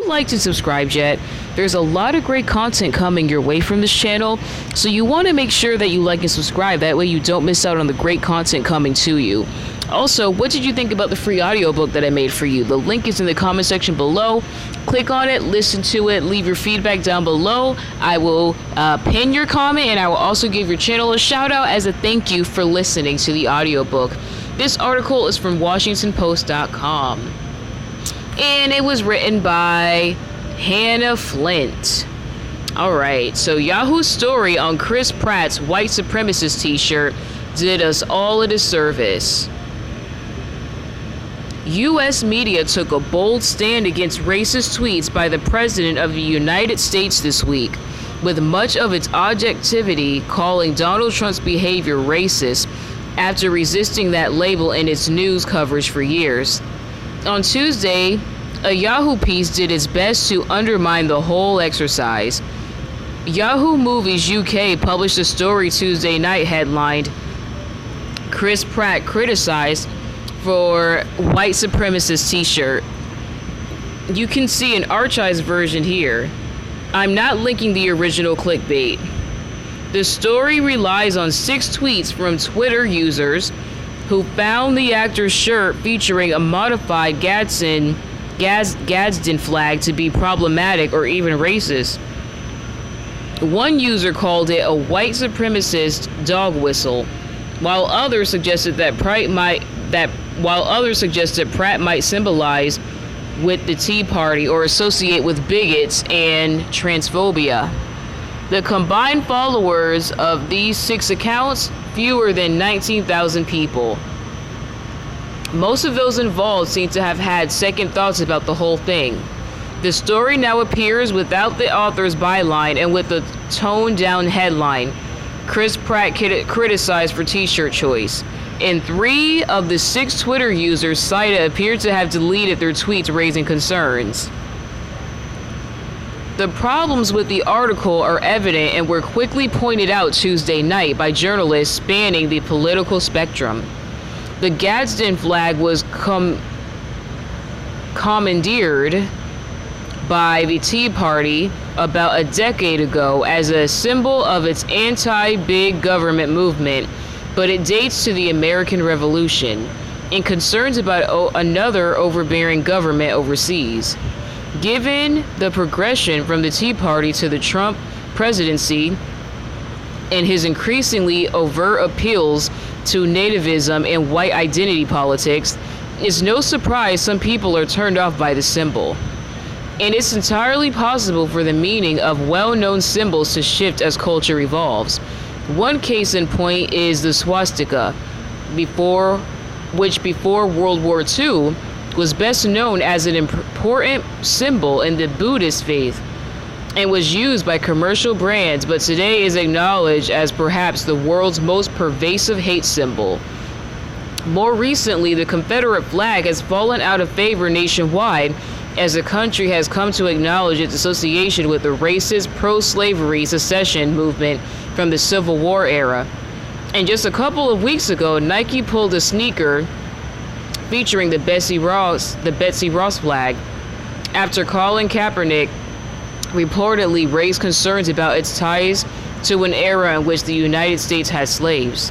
liked and subscribed yet, there's a lot of great content coming your way from this channel, so you want to make sure that you like and subscribe. That way you don't miss out on the great content coming to you. Also, what did you think about the free audiobook that I made for you? The link is in the comment section below. Click on it, listen to it, leave your feedback down below. I will pin your comment, and I will also give your channel a shout out as a thank you for listening to the audiobook. This article is from WashingtonPost.com, and it was written by Hannah Flint. Alright, so Yahoo's story on Chris Pratt's white supremacist t-shirt did us all a disservice. U.S. media took a bold stand against racist tweets by the President of the United States this week, with much of its objectivity calling Donald Trump's behavior racist after resisting that label in its news coverage for years. On Tuesday, a Yahoo piece did its best to undermine the whole exercise. Yahoo Movies UK published a story Tuesday night headlined, "Chris Pratt criticized for white supremacist t-shirt." You can see an archived version here. I'm not linking the original clickbait. The story relies on 6 tweets from Twitter users who found the actor's shirt featuring a modified Gadsden flag to be problematic or even racist. One user called it a white supremacist dog whistle, while others suggested that Pratt might symbolize with the Tea Party or associate with bigots and transphobia. The combined followers of these 6 accounts, fewer than 19,000 people. Most of those involved seem to have had second thoughts about the whole thing. The story now appears without the author's byline and with a toned-down headline, "Chris Pratt criticized for t-shirt choice." And 3 of the 6 Twitter users cited appeared to have deleted their tweets raising concerns. The problems with the article are evident and were quickly pointed out Tuesday night by journalists spanning the political spectrum. The Gadsden flag was commandeered by the Tea Party about a decade ago as a symbol of its anti-big government movement, but it dates to the American Revolution and concerns about another overbearing government overseas. Given the progression from the Tea Party to the Trump presidency and his increasingly overt appeals to nativism and white identity politics, it's no surprise some people are turned off by the symbol. And it's entirely possible for the meaning of well-known symbols to shift as culture evolves. One case in point is the swastika, which before World War II was best known as an important symbol in the Buddhist faith and was used by commercial brands, but today is acknowledged as perhaps the world's most pervasive hate symbol. More recently, the Confederate flag has fallen out of favor nationwide as the country has come to acknowledge its association with the racist pro-slavery secession movement from the Civil War era. And just a couple of weeks ago, Nike pulled a sneaker featuring the Betsy Ross flag after Colin Kaepernick reportedly raised concerns about its ties to an era in which the United States had slaves.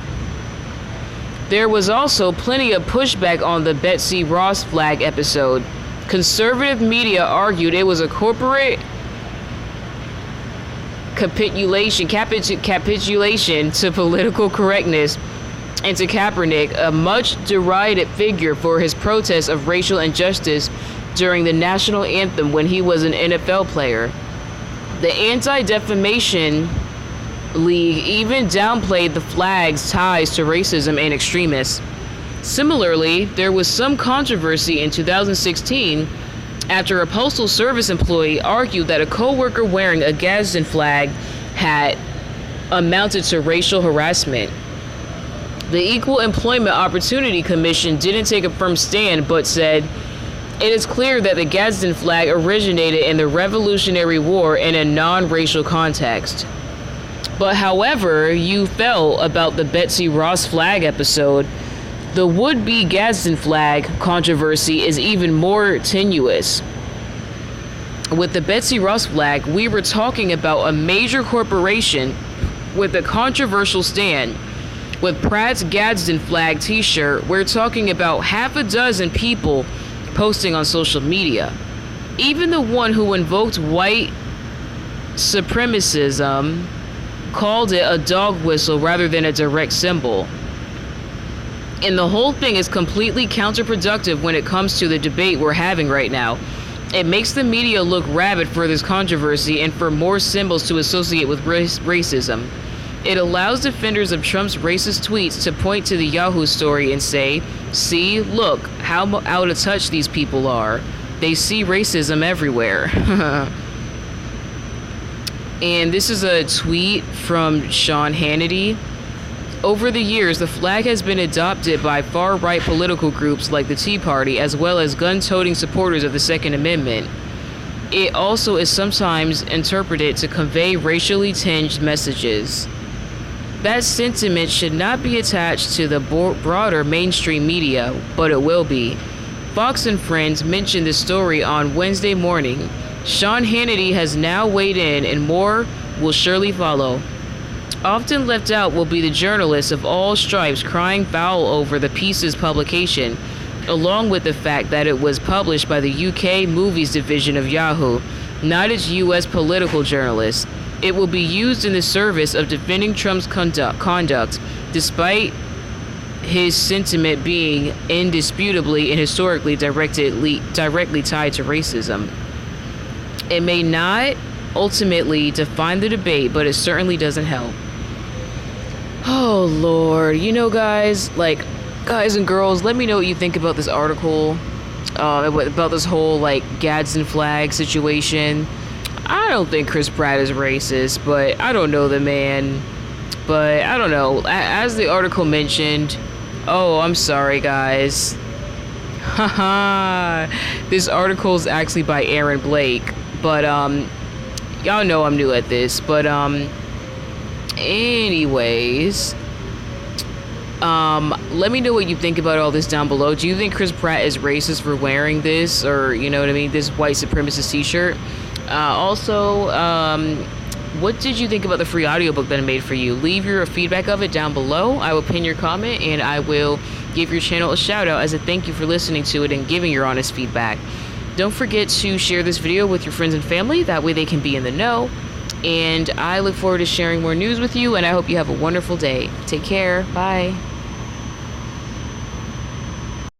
There was also plenty of pushback on the Betsy Ross flag episode. Conservative media argued it was a corporate capitulation to political correctness and to Kaepernick, a much derided figure for his protest of racial injustice during the national anthem when he was an NFL player. The Anti-Defamation League even downplayed the flag's ties to racism and extremists. Similarly, there was some controversy in 2016 after a Postal Service employee argued that a co-worker wearing a Gadsden flag had amounted to racial harassment. The Equal Employment Opportunity Commission didn't take a firm stand, but said, "It is clear that the Gadsden flag originated in the Revolutionary War in a non-racial context." But however you felt about the Betsy Ross flag episode, the would-be Gadsden flag controversy is even more tenuous. With the Betsy Ross flag, we were talking about a major corporation with a controversial stand. With Pratt's Gadsden flag t-shirt, we're talking about half a dozen people posting on social media. Even the one who invoked white supremacism called it a dog whistle rather than a direct symbol. And the whole thing is completely counterproductive when it comes to the debate we're having right now. It makes the media look rabid for this controversy and for more symbols to associate with racism. It allows defenders of Trump's racist tweets to point to the Yahoo story and say, see, look, how out of touch these people are. They see racism everywhere. And this is a tweet from Sean Hannity. Over the years, the flag has been adopted by far-right political groups like the Tea Party, as well as gun-toting supporters of the Second Amendment. It also is sometimes interpreted to convey racially tinged messages. That sentiment should not be attached to the broader mainstream media, but it will be. Fox and Friends mentioned the story on Wednesday morning. Sean Hannity has now weighed in, and more will surely follow. Often left out will be the journalists of all stripes crying foul over the piece's publication, along with the fact that it was published by the UK movies division of Yahoo, not its US political journalists. It will be used in the service of defending Trump's conduct, despite his sentiment being indisputably and historically directly tied to racism. It may not ultimately define the debate, but it certainly doesn't help. Oh, Lord. You know, guys and girls, let me know what you think about this article, about this whole, Gadsden flag situation. I don't think Chris Pratt is racist, but I don't know the man. But I don't know. As the article mentioned, oh, I'm sorry, guys. Haha. This article is actually by Aaron Blake, but, y'all know I'm new at this, but, anyways, let me know what you think about all this down below. Do you think Chris Pratt is racist for wearing this, or, you know what I mean, this white supremacist t-shirt? Also, what did you think about the free audiobook that I made for you? Leave your feedback of it down below. I will pin your comment, and I will give your channel a shout out as a thank you for listening to it and giving your honest feedback. Don't forget to share this video with your friends and family. That way they can be in the know. And I look forward to sharing more news with you, and I hope you have a wonderful day. Take care. Bye.